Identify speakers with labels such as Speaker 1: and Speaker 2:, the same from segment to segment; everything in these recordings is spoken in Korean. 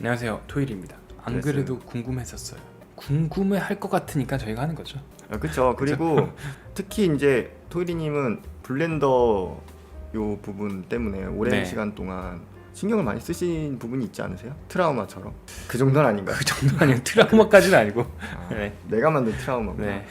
Speaker 1: 안녕하세요, 토일입니다. 안 그래도 궁금했었어요. 궁금해할 것 같으니까 저희가 하는 거죠.
Speaker 2: 그렇죠. 그리고 특히 이제 토일이님은 블렌더 요 부분 때문에 오랜 시간 동안 신경을 많이 쓰신 부분이 있지 않으세요? 트라우마처럼. 그 정도는 아닌가요?
Speaker 1: 그 정도는 아니고 트라우마까지는 아니고.
Speaker 2: 내가 만든 트라우마구나.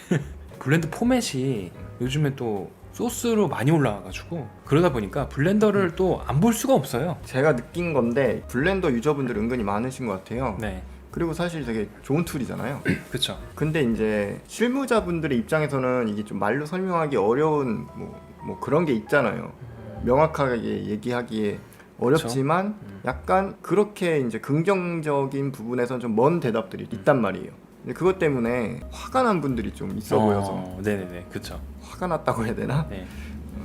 Speaker 1: 블렌드 포맷이 요즘에 또 소스로 많이 올라와가지고 그러다 보니까 블렌더를 또 안 볼 수가 없어요.
Speaker 2: 제가 느낀 건데 블렌더 유저분들 은근히 많으신 것 같아요.
Speaker 1: 네.
Speaker 2: 그리고 사실 되게 좋은 툴이잖아요.
Speaker 1: 그렇죠.
Speaker 2: 근데 이제 실무자분들의 입장에서는 이게 좀 말로 설명하기 어려운 뭐 그런 게 있잖아요. 명확하게 얘기하기에 어렵지만 약간 그렇게 이제 긍정적인 부분에선 좀 먼 대답들이 있단 말이에요. 근데 그것 때문에 화가 난 분들이 좀 있어 보여서.
Speaker 1: 네네네, 그렇죠.
Speaker 2: 화가 났다고 해야 되나?
Speaker 1: 네.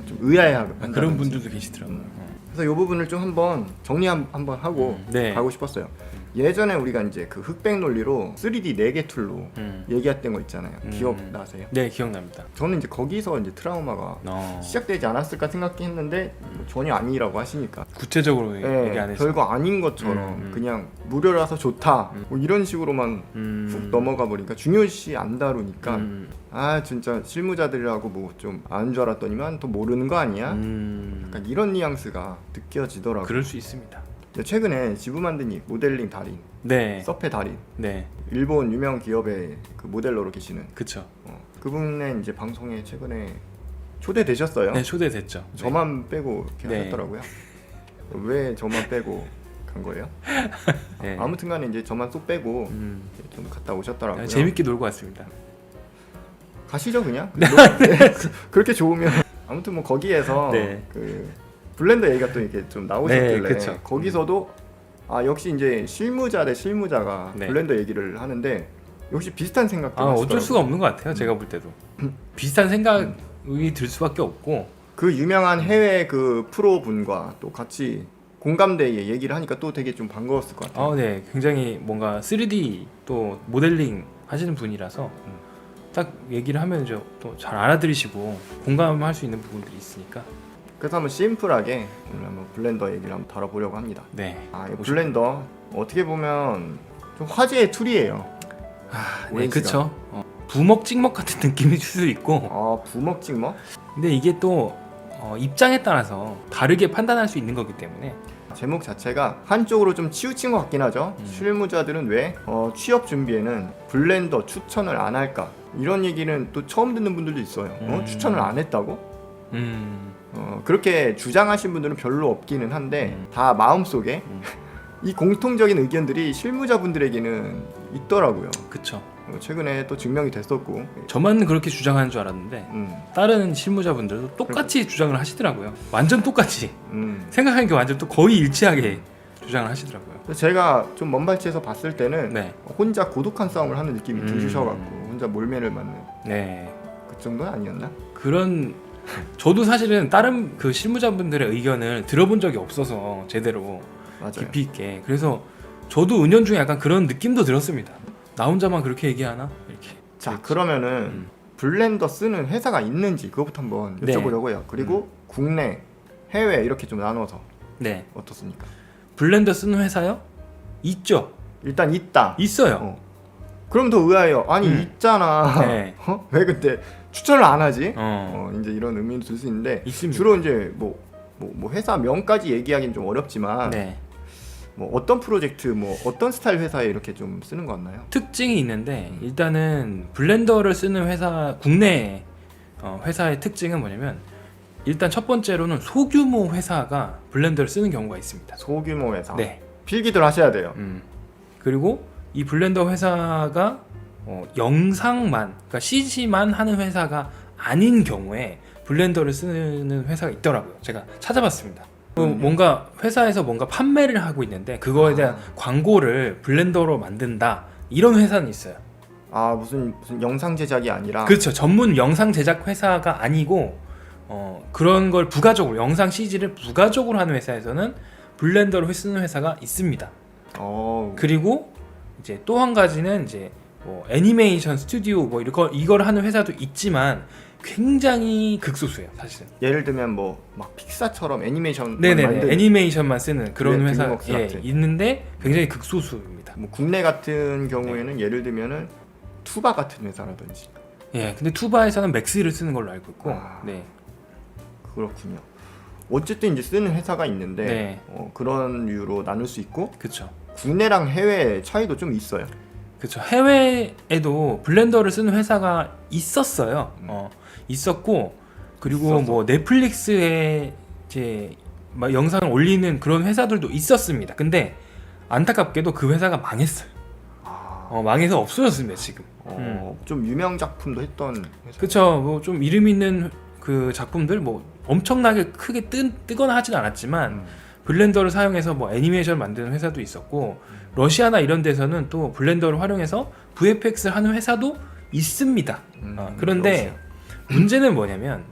Speaker 2: 좀 의아해하고
Speaker 1: 그런 분들도 계시더라고요.
Speaker 2: 그래서 이 부분을 좀 한번 정리 한번 하고 가고 싶었어요. 예전에 우리가 이제 그 흑백 논리로 3D 4개 툴로 얘기했던 거 있잖아요. 기억나세요?
Speaker 1: 네, 기억납니다.
Speaker 2: 저는 이제 거기서 이제 트라우마가 시작되지 않았을까 생각했는데 전혀 아니라고 하시니까
Speaker 1: 구체적으로 얘기 안 했어요.
Speaker 2: 별거 아닌 것처럼 그냥 무료라서 좋다 뭐 이런 식으로만 훅 넘어가 버리니까 중요시 안 다루니까 아 진짜 실무자들이라고 뭐 좀 아는 줄 알았더니만 더 모르는 거 아니야? 약간 이런 뉘앙스가 느껴지더라고요.
Speaker 1: 그럴 수 있습니다.
Speaker 2: 최근에 지부 만드니 모델링 달인, 서페 달인, 일본 유명 기업의 그 모델러로 계시는
Speaker 1: 그쵸.
Speaker 2: 그분의 이제 방송에 최근에 초대되셨어요.
Speaker 1: 네, 초대됐죠.
Speaker 2: 저만 빼고 이렇게 하셨더라고요. 왜 저만 빼고 간 거예요? 아무튼간에 이제 저만 쏙 빼고 좀 갔다 오셨더라고요.
Speaker 1: 재밌게 놀고 왔습니다.
Speaker 2: 가시죠 그냥. 그렇게 좋으면 아무튼 뭐 거기에서 그 블렌더 얘기가 또 이렇게 좀 나오셨길래 거기서도 아 역시 이제 실무자 대 실무자가 블렌더 얘기를 하는데 역시 비슷한 생각도 하시더라고요.
Speaker 1: 어쩔 수가 없는 것 같아요. 제가 볼 때도 비슷한 생각이 들 수밖에 없고
Speaker 2: 그 유명한 해외 그 프로 분과 또 같이 공감대에 얘기를 하니까 또 되게 좀 반가웠을 것 같아요.
Speaker 1: 네, 굉장히 뭔가 3D 또 모델링 하시는 분이라서 딱 얘기를 하면 또 잘 알아들으시고 공감할 수 있는 부분들이 있으니까.
Speaker 2: 그래서 한번 심플하게 오늘 한번 블렌더 얘기를 한번 다뤄보려고 합니다. 이 블렌더 어떻게 보면 좀 화제의 툴이에요.
Speaker 1: 네, 그렇죠. 부먹 찍먹 같은 느낌이 줄 수 있고.
Speaker 2: 부먹 찍먹?
Speaker 1: 근데 이게 또 입장에 따라서 다르게 판단할 수 있는 거기 때문에.
Speaker 2: 제목 자체가 한쪽으로 좀 치우친 것 같긴 하죠. 실무자들은 왜 취업 준비에는 블렌더 추천을 안 할까? 이런 얘기는 또 처음 듣는 분들도 있어요. 추천을 안 했다고? 그렇게 주장하신 분들은 별로 없기는 한데 다 마음속에 이 공통적인 의견들이 실무자분들에게는 있더라고요.
Speaker 1: 그쵸.
Speaker 2: 최근에 또 증명이 됐었고.
Speaker 1: 저만 그렇게 주장하는 줄 알았는데 다른 실무자분들도 똑같이 주장을 하시더라고요. 완전 똑같이. 생각하는 게 완전 또 거의 일치하게 주장을 하시더라고요.
Speaker 2: 제가 좀 먼 발치에서 봤을 때는 혼자 고독한 싸움을 하는 느낌이 드셔갖고 혼자 몰매를 맞는 그 정도는 아니었나?
Speaker 1: 저도 사실은 다른 그 실무자분들의 의견을 들어본 적이 없어서 제대로 깊이 있게. 그래서 저도 은연중에 약간 그런 느낌도 들었습니다. 나 혼자만 그렇게 얘기하나? 이렇게.
Speaker 2: 자, 그러면은 블렌더 쓰는 회사가 있는지 그것부터 한번 여쭤보려고 해요. 그리고 국내, 해외 이렇게 좀 나눠서 어떻습니까?
Speaker 1: 블렌더 쓰는 회사요? 있죠.
Speaker 2: 일단 있다.
Speaker 1: 있어요.
Speaker 2: 그럼 더 의아해요. 아니 있잖아. 왜 근데 추천을 안 하지? 이제 이런 의미를 들 수 있는데
Speaker 1: 있습니다.
Speaker 2: 주로 이제 뭐 회사 명까지 얘기하기는 좀 어렵지만 뭐 어떤 프로젝트, 뭐 어떤 스타일 회사에 이렇게 좀 쓰는 거 같나요?
Speaker 1: 특징이 있는데 일단은 블렌더를 쓰는 회사, 국내 회사의 특징은 뭐냐면 일단 첫 번째로는 소규모 회사가 블렌더를 쓰는 경우가 있습니다.
Speaker 2: 소규모 회사. 필기들 하셔야 돼요.
Speaker 1: 그리고 이 블렌더 회사가 영상만, 그러니까 CG만 하는 회사가 아닌 경우에 블렌더를 쓰는 회사가 있더라고요. 제가 찾아봤습니다. 뭔가 회사에서 뭔가 판매를 하고 있는데 그거에 대한 광고를 블렌더로 만든다, 이런 회사는 있어요.
Speaker 2: 무슨 영상 제작이 아니라.
Speaker 1: 그렇죠. 전문 영상 제작 회사가 아니고 그런 걸 부가적으로, 영상 CG를 부가적으로 하는 회사에서는 블렌더를 쓰는 회사가 있습니다. 그리고 이제 또 한 가지는 이제 뭐 애니메이션 스튜디오 뭐 이걸 하는 회사도 있지만 굉장히 극소수예요, 사실은.
Speaker 2: 예를 들면 뭐 막 픽사처럼 애니메이션
Speaker 1: 네네네,
Speaker 2: 만드는
Speaker 1: 애니메이션만 쓰는 그런
Speaker 2: 네,
Speaker 1: 회사
Speaker 2: 드림웍스 같은.
Speaker 1: 있는데 굉장히 극소수입니다.
Speaker 2: 뭐 국내 같은
Speaker 1: 네.
Speaker 2: 경우에는 예를 들면은 투바 같은 회사라든지.
Speaker 1: 예, 근데 투바에서는 맥스를 쓰는 걸로 알고 있고,
Speaker 2: 아.
Speaker 1: 네,
Speaker 2: 그렇군요. 어쨌든 이제 쓰는 회사가 있는데
Speaker 1: 네.
Speaker 2: 그런 이유로 나눌 수 있고
Speaker 1: 그렇죠.
Speaker 2: 국내랑 해외 차이도 좀 있어요.
Speaker 1: 그렇죠. 해외에도 블렌더를 쓰는 회사가 있었어요. 있었고, 그리고
Speaker 2: 있었어.
Speaker 1: 뭐 넷플릭스에 이제 막 영상을 올리는 그런 회사들도 있었습니다. 근데 안타깝게도 그 회사가 망했어요. 망해서 없어졌습니다 지금.
Speaker 2: 좀 유명 작품도 했던 회사.
Speaker 1: 그렇죠. 뭐 좀 이름 있는 그 작품들 뭐 엄청나게 크게 뜨거나 하진 않았지만 블렌더를 사용해서 뭐 애니메이션 만드는 회사도 있었고, 러시아나 이런 데서는 또 블렌더를 활용해서 VFX를 하는 회사도 있습니다. 그런데 문제는 뭐냐면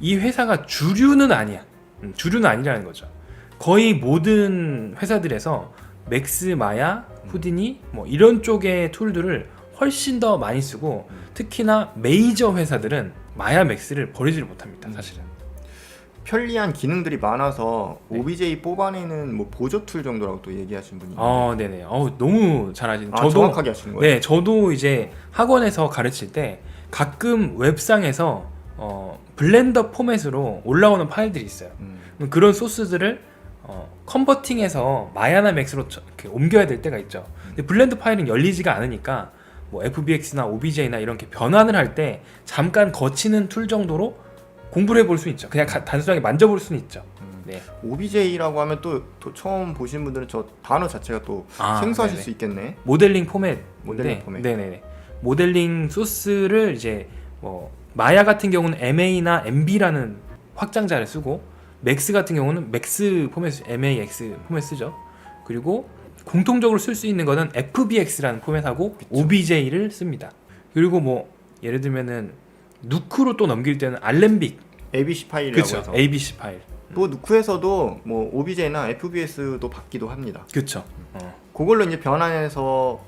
Speaker 1: 이 회사가 주류는 아니야. 주류는 아니라는 거죠. 거의 모든 회사들에서 맥스, 마야, 후디니 뭐 이런 쪽의 툴들을 훨씬 더 많이 쓰고, 특히나 메이저 회사들은 마야 맥스를 버리지를 못합니다, 사실은.
Speaker 2: 편리한 기능들이 많아서
Speaker 1: 네.
Speaker 2: OBJ 뽑아내는 뭐 보조 툴 정도라고 또 얘기하신 분이 있는데.
Speaker 1: 네네. 너무 잘하시는.
Speaker 2: 저도 정확하게 하시는 거예요.
Speaker 1: 네, 저도 이제 학원에서 가르칠 때 가끔 웹상에서 블렌더 포맷으로 올라오는 파일들이 있어요. 그런 소스들을 컨버팅해서 마야나 맥스로 이렇게 옮겨야 될 때가 있죠. 근데 블렌더 파일은 열리지가 않으니까 뭐 FBX나 OBJ나 이런 게 변환을 할 때 잠깐 거치는 툴 정도로 공부를 해볼 수 있죠. 그냥 단순하게 만져볼 수는 있죠. 네.
Speaker 2: OBJ라고 하면 또 처음 보신 분들은 저 단어 자체가 또 생소하실
Speaker 1: 네네.
Speaker 2: 수 있겠네.
Speaker 1: 모델링 포맷.
Speaker 2: 모델링 포맷.
Speaker 1: 네네네. 모델링 소스를 이제 뭐 마야 같은 경우는 MA나 MB라는 확장자를 쓰고, 맥스 같은 경우는 맥스 포맷, MAX 포맷 쓰죠. 그리고 공통적으로 쓸 수 있는 거는 FBX라는 포맷하고 OBJ를 씁니다. 그리고 뭐 예를 들면은 누크로 또 넘길 때는 알렘빅,
Speaker 2: ABC 파일이라고
Speaker 1: 그렇죠.
Speaker 2: 해서.
Speaker 1: ABC 파일.
Speaker 2: 또 누크에서도 뭐 OBJ나 FBS도 받기도 합니다.
Speaker 1: 그렇죠.
Speaker 2: 그걸로 이제 변환해서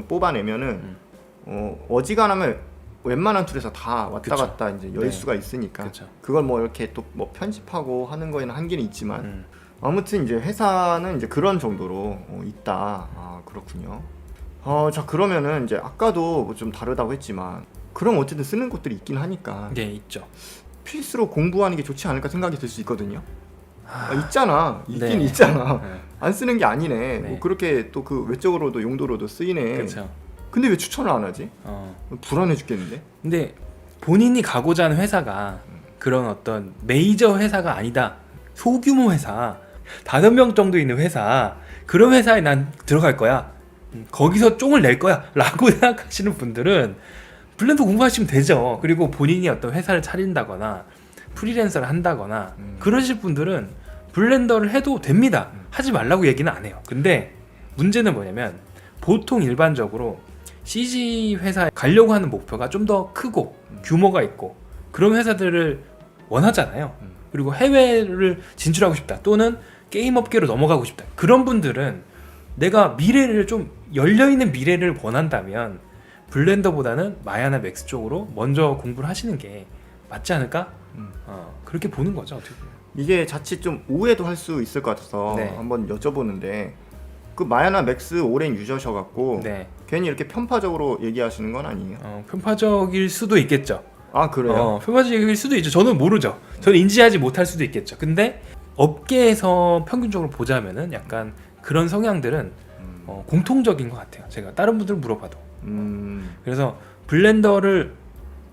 Speaker 2: 뽑아내면은 어지간하면 웬만한 툴에서 다 왔다
Speaker 1: 그쵸.
Speaker 2: 갔다 이제 열
Speaker 1: 네.
Speaker 2: 수가 있으니까
Speaker 1: 그쵸.
Speaker 2: 그걸 뭐 이렇게 또 뭐 편집하고 하는 거에는 한계는 있지만 아무튼 이제 회사는 이제 그런 정도로 있다. 그렇군요. 자 그러면은 이제 아까도 뭐 좀 다르다고 했지만 그럼 어쨌든 쓰는 곳들이 있긴 하니까
Speaker 1: 네, 있죠.
Speaker 2: 필수로 공부하는 게 좋지 않을까 생각이 들 수 있거든요. 있잖아. 있긴
Speaker 1: 네.
Speaker 2: 있잖아.
Speaker 1: 네.
Speaker 2: 안 쓰는 게 아니네.
Speaker 1: 네.
Speaker 2: 뭐 그렇게 또 그 외적으로도 용도로도 쓰이네.
Speaker 1: 그렇죠.
Speaker 2: 근데 왜 추천을 안 하지? 불안해 죽겠는데.
Speaker 1: 근데 본인이 가고자 하는 회사가 그런 어떤 메이저 회사가 아니다. 소규모 회사, 5명 정도 있는 회사, 그런 회사에 난 들어갈 거야. 거기서 쫑을 낼 거야. 라고 생각하시는 분들은 블렌더 공부하시면 되죠. 그리고 본인이 어떤 회사를 차린다거나 프리랜서를 한다거나 그러실 분들은 블렌더를 해도 됩니다. 하지 말라고 얘기는 안 해요. 근데 문제는 뭐냐면 보통 일반적으로 CG 회사에 가려고 하는 목표가 좀 더 크고 규모가 있고 그런 회사들을 원하잖아요. 그리고 해외를 진출하고 싶다, 또는 게임 업계로 넘어가고 싶다, 그런 분들은 내가 미래를 좀 열려있는 미래를 원한다면 블렌더보다는 마야나 맥스 쪽으로 먼저 공부를 하시는 게 맞지 않을까? 그렇게 보는 거죠, 어떻게 보면.
Speaker 2: 이게 자칫 좀 오해도 할 수 있을 것 같아서
Speaker 1: 네.
Speaker 2: 한번 여쭤보는데 그 마야나 맥스 오랜 유저셔갖고
Speaker 1: 네.
Speaker 2: 괜히 이렇게 편파적으로 얘기하시는 건 아니에요?
Speaker 1: 편파적일 수도 있겠죠.
Speaker 2: 그래요?
Speaker 1: 편파적일 수도 있죠. 저는 모르죠. 저는 인지하지 못할 수도 있겠죠. 근데 업계에서 평균적으로 보자면은 약간 그런 성향들은 공통적인 것 같아요. 제가 다른 분들 물어봐도. 그래서 블렌더를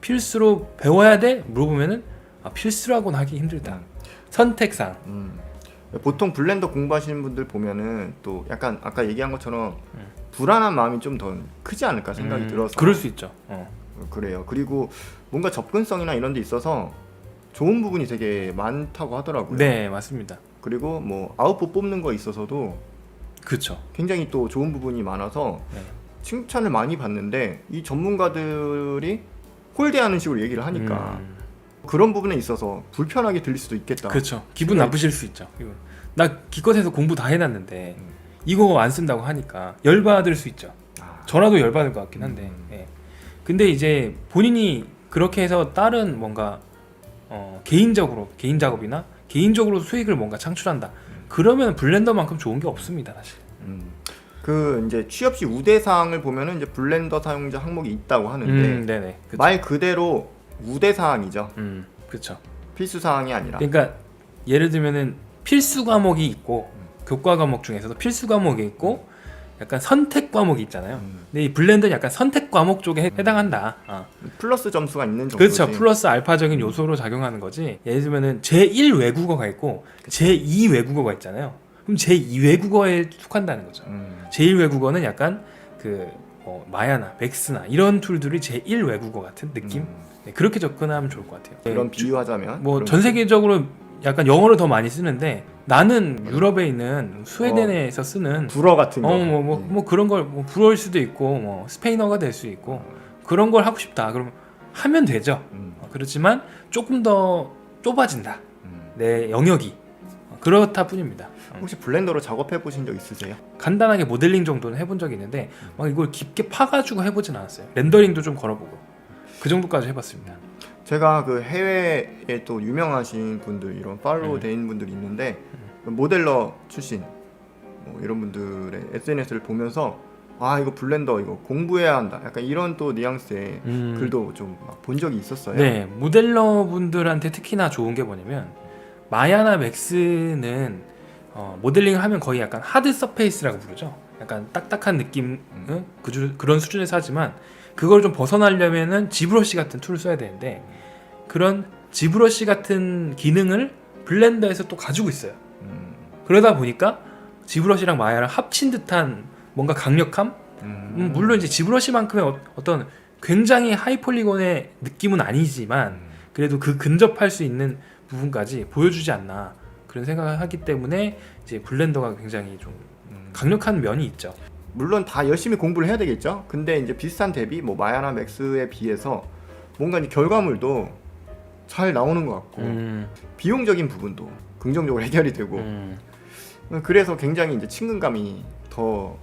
Speaker 1: 필수로 배워야 돼? 물어보면은 필수라고는 하기 힘들다. 선택상.
Speaker 2: 보통 블렌더 공부하시는 분들 보면은 또 약간 아까 얘기한 것처럼 불안한 마음이 좀 더 크지 않을까 생각이 들어서
Speaker 1: 그럴 수 있죠.
Speaker 2: 그래요. 그리고 뭔가 접근성이나 이런 데 있어서 좋은 부분이 되게 많다고 하더라고요.
Speaker 1: 네, 맞습니다.
Speaker 2: 그리고 뭐 아웃풋 뽑는 거에 있어서도
Speaker 1: 그렇죠.
Speaker 2: 굉장히 또 좋은 부분이 많아서
Speaker 1: 네.
Speaker 2: 칭찬을 많이 받는데 이 전문가들이 홀대하는 식으로 얘기를 하니까 그런 부분에 있어서 불편하게 들릴 수도 있겠다.
Speaker 1: 그렇죠. 기분 나쁘실 수 있죠. 나 기껏해서 공부 다 해놨는데 이거 안 쓴다고 하니까 열받을 수 있죠. 전화도 열받을 것 같긴 한데. 예. 근데 이제 본인이 그렇게 해서 다른 뭔가 개인 작업이나 개인적으로 수익을 뭔가 창출한다. 그러면 블렌더만큼 좋은 게 없습니다, 사실.
Speaker 2: 그 이제 취업 시 우대 사항을 보면은 이제 블렌더 사용자 항목이 있다고 하는데
Speaker 1: 네네. 그쵸.
Speaker 2: 말 그대로 우대 사항이죠.
Speaker 1: 그렇죠.
Speaker 2: 필수 사항이 아니라.
Speaker 1: 그러니까 예를 들면은 필수 과목이 있고 교과 과목 중에서도 필수 과목이 있고 약간 선택 과목이 있잖아요. 근데 이 블렌더는 약간 선택 과목 쪽에 해당한다.
Speaker 2: 플러스 점수가 있는 정도지.
Speaker 1: 그렇죠. 플러스 알파적인 요소로 작용하는 거지. 예를 들면은 제1 외국어가 있고 제2 외국어가 있잖아요. 그럼 제2 외국어에 속한다는 거죠. 제1 외국어는 약간 그 마야나 맥스나 이런 툴들이 제1 외국어 같은 느낌. 네, 그렇게 접근하면 좋을 것 같아요.
Speaker 2: 그런 비유하자면
Speaker 1: 뭐 전 세계적으로 약간 영어를 더 많이 쓰는데 나는 유럽에 있는 스웨덴에서 쓰는
Speaker 2: 불어 같은 거.
Speaker 1: 뭐 그런 걸 뭐 불어일 수도 있고 뭐 스페인어가 될 수 있고 그런 걸 하고 싶다. 그러면 하면 되죠. 그렇지만 조금 더 좁아진다. 내 영역이 그렇다 뿐입니다.
Speaker 2: 혹시 블렌더로 작업해 보신 적 있으세요?
Speaker 1: 간단하게 모델링 정도는 해본 적이 있는데 막 이걸 깊게 파가지고 해보진 않았어요. 렌더링도 좀 걸어보고 그 정도까지 해봤습니다.
Speaker 2: 제가 그 해외에 또 유명하신 분들 이런 팔로우 된 분들이 있는데 모델러 출신 뭐 이런 분들의 SNS를 보면서 아 이거 블렌더 이거 공부해야 한다 약간 이런 또 뉘앙스의 글도 좀 본 적이 있었어요.
Speaker 1: 네, 모델러 분들한테 특히나 좋은 게 뭐냐면 마야나 맥스는 모델링을 하면 거의 약간 하드 서페이스라고 부르죠. 약간 딱딱한 느낌 그런 수준에서 하지만 그걸 좀 벗어나려면은 지브러시 같은 툴을 써야 되는데 그런 지브러시 같은 기능을 블렌더에서 또 가지고 있어요. 그러다 보니까 지브러시랑 마야랑 합친 듯한 뭔가 강력함? 물론 이제 지브러시만큼의 어떤 굉장히 하이폴리곤의 느낌은 아니지만 그래도 그 근접할 수 있는 부분까지 보여주지 않나 그런 생각을 하기 때문에 이제 블렌더가 굉장히 좀 강력한 면이 있죠.
Speaker 2: 물론 다 열심히 공부를 해야 되겠죠. 근데 이제 비슷한 대비 뭐 마야나 맥스에 비해서 뭔가 이제 결과물도 잘 나오는 것 같고 비용적인 부분도 긍정적으로 해결이 되고 그래서 굉장히 이제 친근감이 더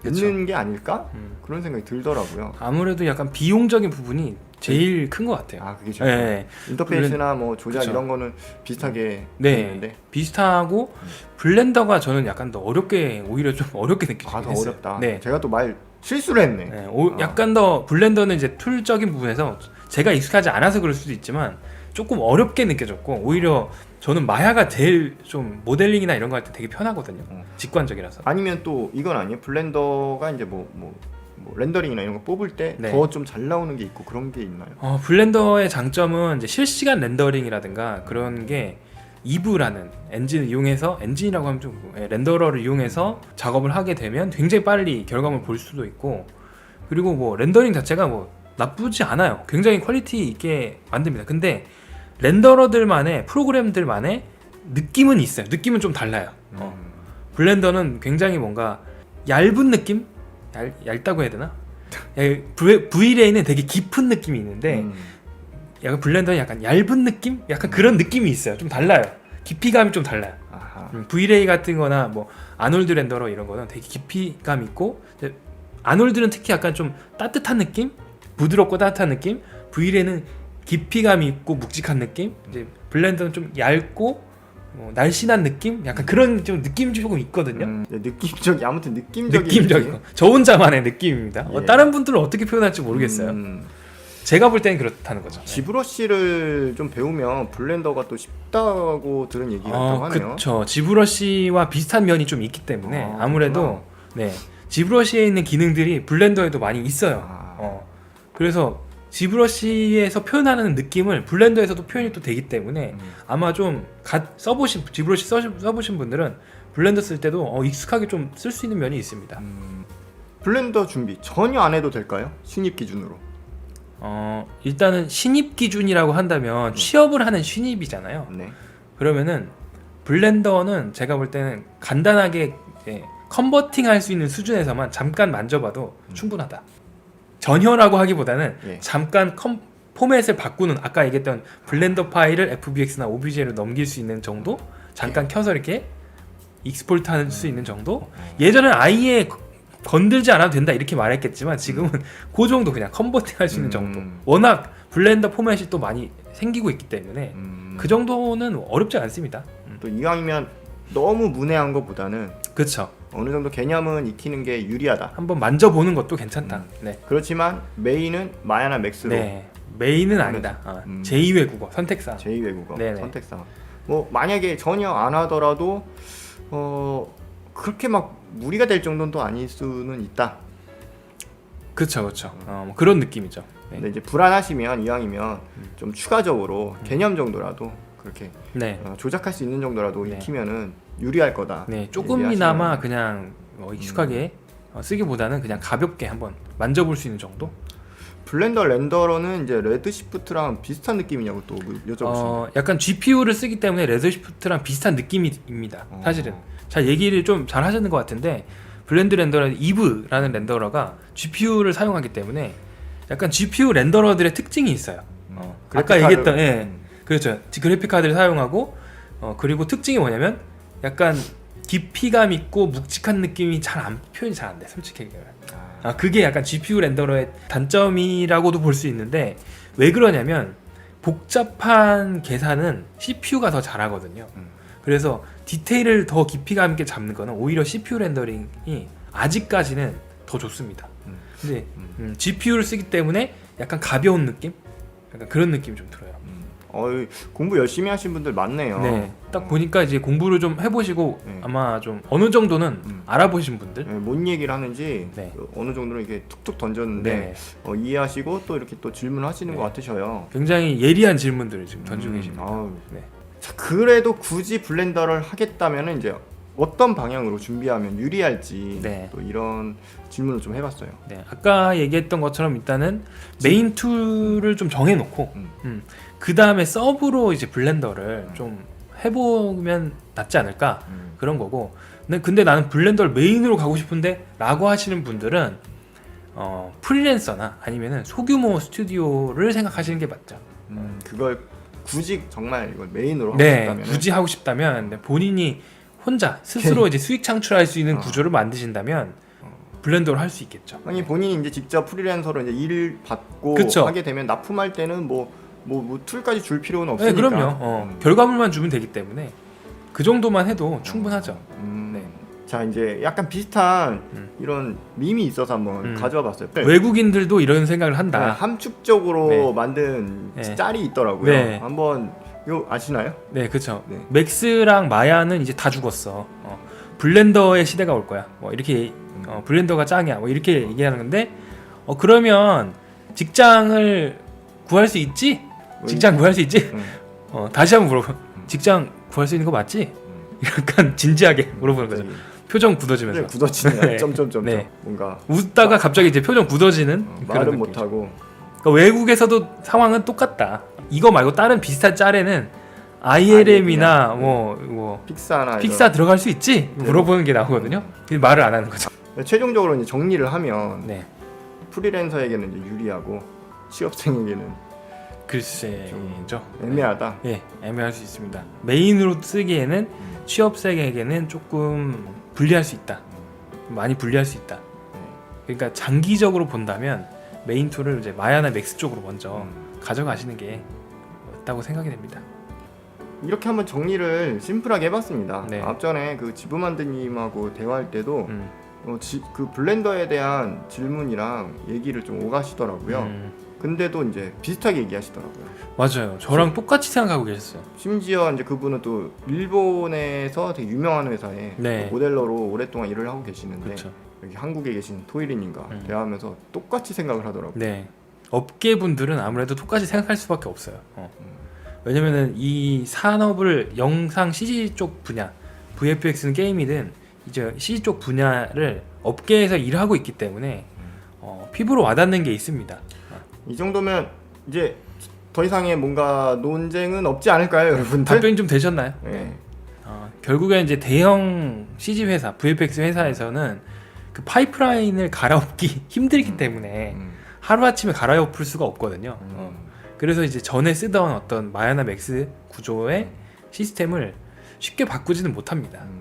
Speaker 2: 있는 게 아닐까 그런 생각이 들더라고요.
Speaker 1: 아무래도 약간 비용적인 부분이 제일 큰 것 같아요.
Speaker 2: 아 그게 좋아요.
Speaker 1: 네.
Speaker 2: 인터페이스나 뭐 조작
Speaker 1: 그쵸.
Speaker 2: 이런 거는 비슷하게
Speaker 1: 네,
Speaker 2: 있는데
Speaker 1: 비슷하고 블렌더가 저는 약간 더 어렵게 오히려 좀 어렵게 느껴지긴
Speaker 2: 아 더
Speaker 1: 했어요.
Speaker 2: 어렵다.
Speaker 1: 네.
Speaker 2: 제가 또 말 실수를 했네.
Speaker 1: 네, 약간 더 블렌더는 이제 툴적인 부분에서 제가 익숙하지 않아서 그럴 수도 있지만 조금 어렵게 느껴졌고 오히려 저는 마야가 제일 좀 모델링이나 이런 거 할 때 되게 편하거든요. 직관적이라서.
Speaker 2: 아니면 또 이건 아니에요? 블렌더가 이제 뭐 렌더링이나 이런 거 뽑을 때
Speaker 1: 네.
Speaker 2: 더 좀 잘 나오는 게 있고 그런 게 있나요?
Speaker 1: 블렌더의 장점은 이제 실시간 렌더링이라든가 그런 게 이브라는 엔진을 이용해서 엔진이라고 하면 좀 렌더러를 이용해서 작업을 하게 되면 굉장히 빨리 결과물을 볼 수도 있고 그리고 뭐 렌더링 자체가 뭐 나쁘지 않아요. 굉장히 퀄리티 있게 만듭니다. 근데 렌더러들만의 프로그램들만의 느낌은 있어요. 느낌은 좀 달라요. 블렌더는 굉장히 뭔가 얇은 느낌? 얇다고 해야 되나? V레이는 되게 깊은 느낌이 있는데 약간 블렌더는 약간 얇은 느낌? 약간 그런 느낌이 있어요. 좀 달라요. 깊이감이 좀 달라요. V레이 같은 거나 뭐 아놀드 렌더러 이런 거는 되게 깊이감 있고 아놀드는 특히 약간 좀 따뜻한 느낌? 부드럽고 따뜻한 느낌? V레이는 깊이감 있고 묵직한 느낌? 이제 블렌더는 좀 얇고 날씬한 느낌? 약간 그런 좀 느낌이 조금 있거든요.
Speaker 2: 느낌적이 아무튼 느낌적인
Speaker 1: 느낌적이고 저 혼자만의 느낌입니다.
Speaker 2: 예.
Speaker 1: 다른 분들은 어떻게 표현할지 모르겠어요. 제가 볼 때는 그렇다는 거죠.
Speaker 2: 지브러시를 좀 배우면 블렌더가 또 쉽다고 들은 얘기가 있다고 하네요.
Speaker 1: 그렇죠. 지브러시와 비슷한 면이 좀 있기 때문에 아무래도 네 지브러시에 있는 기능들이 블렌더에도 많이 있어요. 그래서 지브러시에서 표현하는 느낌을 블렌더에서도 표현이 또 되기 때문에 아마 좀 지브러시 써보신 분들은 블렌더 쓸 때도 익숙하게 좀 쓸 수 있는 면이 있습니다.
Speaker 2: 블렌더 준비 전혀 안 해도 될까요? 신입 기준으로.
Speaker 1: 일단은 신입 기준이라고 한다면 취업을 하는 신입이잖아요.
Speaker 2: 네.
Speaker 1: 그러면은 블렌더는 제가 볼 때는 간단하게 컨버팅 할 수 있는 수준에서만 잠깐 만져봐도 충분하다. 전혀라고 하기보다는 잠깐 포맷을 바꾸는 아까 얘기했던 블렌더 파일을 FBX나 OBJ로 넘길 수 있는 정도? 잠깐 켜서 이렇게 익스포트 할 수 있는 정도? 예전에는 아예 건들지 않아도 된다 이렇게 말했겠지만 지금은 그 정도 그냥 컨버팅 할 수 있는 정도. 워낙 블렌더 포맷이 또 많이 생기고 있기 때문에 그 정도는 어렵지 않습니다.
Speaker 2: 또 이왕이면 너무 문외한 것보다는
Speaker 1: 그렇죠.
Speaker 2: 어느 정도 개념은 익히는 게 유리하다.
Speaker 1: 한번 만져보는 것도 괜찮다. 네.
Speaker 2: 그렇지만 메인은 마야나 맥스로
Speaker 1: 네. 메인은 아니다. 제2외국어 선택사.
Speaker 2: 제2외국어
Speaker 1: 네네.
Speaker 2: 선택사. 뭐 만약에 전혀 안 하더라도 그렇게 막 무리가 될 정도는 또 아닐 수는 있다.
Speaker 1: 그렇죠, 그렇죠. 뭐 그런 느낌이죠. 네.
Speaker 2: 근데 이제 불안하시면 이왕이면 좀 추가적으로 개념 정도라도 그렇게
Speaker 1: 네.
Speaker 2: 조작할 수 있는 정도라도
Speaker 1: 네.
Speaker 2: 익히면은 유리할 거다.
Speaker 1: 네, 조금이나마
Speaker 2: 얘기하시면.
Speaker 1: 그냥 익숙하게 쓰기보다는 그냥 가볍게 한번 만져볼 수 있는 정도.
Speaker 2: 블렌더 렌더러는 이제 레드시프트랑 비슷한 느낌이냐고 또 여쭤보시면.
Speaker 1: 약간 GPU를 쓰기 때문에 레드시프트랑 비슷한 느낌입니다. 사실은 잘 얘기를 좀 잘 하셨는 것 같은데 블렌드 렌더러 이브라는 렌더러가 GPU를 사용하기 때문에 약간 GPU 렌더러들의 특징이 있어요. 아까
Speaker 2: 그래픽카드-
Speaker 1: 얘기했던 그렇죠. 그래픽 카드를 사용하고 그리고 특징이 뭐냐면 약간 깊이감 있고 묵직한 느낌이 표현이 잘 안 돼. 솔직히 얘기하면. 그게 약간 GPU 렌더러의 단점이라고도 볼 수 있는데 왜 그러냐면 복잡한 계산은 CPU가 더 잘하거든요. 그래서 디테일을 더 깊이감 있게 잡는 거는 오히려 CPU 렌더링이 아직까지는 더 좋습니다. 근데 GPU를 쓰기 때문에 약간 가벼운 느낌? 약간 그런 느낌이 좀 들어요.
Speaker 2: 공부 열심히 하신 분들 많네요.
Speaker 1: 네, 딱 보니까 이제 공부를 좀 해보시고
Speaker 2: 네.
Speaker 1: 아마 좀 어느 정도는 알아보신 분들.
Speaker 2: 네, 뭔 얘기를 하는지
Speaker 1: 네.
Speaker 2: 어느 정도는 이렇게 툭툭 던졌는데
Speaker 1: 네,
Speaker 2: 이해하시고 또 이렇게 또 질문하시는
Speaker 1: 네.
Speaker 2: 것 같으셔요.
Speaker 1: 굉장히 예리한 질문들을 지금 던지고 계십니다.
Speaker 2: 아우.
Speaker 1: 네.
Speaker 2: 자, 그래도 굳이 블렌더를 하겠다면 이제 어떤 방향으로 준비하면 유리할지
Speaker 1: 네.
Speaker 2: 또 이런 질문을 좀 해봤어요.
Speaker 1: 네, 아까 얘기했던 것처럼 일단은 메인 툴을 좀 정해놓고 그 다음에 서브로 이제 블렌더를 좀 해보면 낫지 않을까 그런 거고. 근데 나는 블렌더를 메인으로 가고 싶은데 라고 하시는 분들은 프리랜서나 아니면은 소규모 스튜디오를 생각하시는 게 맞죠.
Speaker 2: 그걸 굳이 정말 이걸 메인으로 하고
Speaker 1: 네,
Speaker 2: 싶다면
Speaker 1: 굳이 하고 싶다면 본인이 혼자 스스로 이제 수익 창출할 수 있는 구조를 만드신다면 블렌더를 할 수 있겠죠.
Speaker 2: 아니 본인이 이제 직접 프리랜서로 이제 일 받고
Speaker 1: 그쵸.
Speaker 2: 하게 되면 납품할 때는 뭐 툴까지 줄 필요는
Speaker 1: 네,
Speaker 2: 없으니까.
Speaker 1: 그럼요. 결과물만 주면 되기 때문에 그 정도만 해도 충분하죠. 네.
Speaker 2: 자 이제 약간 비슷한 이런 밈이 있어서 한번 가져와 봤어요.
Speaker 1: 외국인들도 이런 생각을 한다.
Speaker 2: 네, 함축적으로
Speaker 1: 네.
Speaker 2: 만든
Speaker 1: 네.
Speaker 2: 짤이 있더라고요.
Speaker 1: 네.
Speaker 2: 한번 이거 아시나요?
Speaker 1: 네, 그렇죠.
Speaker 2: 네.
Speaker 1: 맥스랑 마야는 이제 다 죽었어. 블렌더의 시대가 올 거야. 뭐 이렇게 블렌더가 짱이야. 뭐 이렇게 얘기하는 건데 그러면 직장을 구할 수 있지? 직장 구할 수 있지? 다시 한번 물어봐. 직장 구할 수 있는 거 맞지? 약간 진지하게 물어보는 거죠. 표정 굳어지면서.
Speaker 2: 굳어지네.
Speaker 1: 네.
Speaker 2: 점점점.
Speaker 1: 네.
Speaker 2: 뭔가
Speaker 1: 웃다가 갑자기 이제 표정 굳어지는 그런
Speaker 2: 말은
Speaker 1: 느낌이죠.
Speaker 2: 못 하고.
Speaker 1: 그러니까 외국에서도 상황은 똑같다. 이거 말고 다른 비슷한 짤에는 ILM이나 뭐
Speaker 2: 픽사나
Speaker 1: 픽사 들어갈 수 있지? 물어보는 게 나오거든요. 근데 말을 안 하는 거죠.
Speaker 2: 이런. 최종적으로 이제 정리를 하면
Speaker 1: 네,
Speaker 2: 프리랜서에게는 이제 유리하고 취업생에게는
Speaker 1: 글쎄죠.
Speaker 2: 애매하다.
Speaker 1: 예, 애매할 수 있습니다. 메인으로 쓰기에는 취업생에게는 조금 불리할 수 있다. 많이 불리할 수 있다. 그러니까 장기적으로 본다면 메인 툴을 이제 마야나 맥스 쪽으로 먼저 가져가시는 게 맞다고 생각이 됩니다.
Speaker 2: 이렇게 한번 정리를 심플하게 해봤습니다.
Speaker 1: 네.
Speaker 2: 앞전에 그 지브만드님하고 대화할 때도 그 블렌더에 대한 질문이랑 얘기를 좀 오가시더라고요. 근데도 이제 비슷하게 얘기하시더라고요.
Speaker 1: 맞아요. 저랑 똑같이 생각하고 계셨어요.
Speaker 2: 심지어 이제 그분은 또 일본에서 되게 유명한 회사에
Speaker 1: 네.
Speaker 2: 모델러로 오랫동안 일을 하고 계시는데
Speaker 1: 그렇죠.
Speaker 2: 여기 한국에 계신 토이리님과 대화하면서 똑같이 생각을 하더라고요.
Speaker 1: 네. 업계 분들은 아무래도 똑같이 생각할 수밖에 없어요. 왜냐면은 이 산업을 영상 CG 쪽 분야, VFX는 게임이든 이제 CG 쪽 분야를 업계에서 일하고 있기 때문에 피부로 와닿는 게 있습니다.
Speaker 2: 이 정도면 이제 더 이상의 뭔가 논쟁은 없지 않을까요, 여러분들?
Speaker 1: 답변이 좀 되셨나요?
Speaker 2: 네.
Speaker 1: 결국엔 이제 대형 CG 회사, VFX 회사에서는 그 파이프라인을 갈아엎기 힘들기 때문에 하루아침에 갈아엎을 수가 없거든요. 그래서 이제 전에 쓰던 어떤 마야나 맥스 구조의 시스템을 쉽게 바꾸지는 못합니다.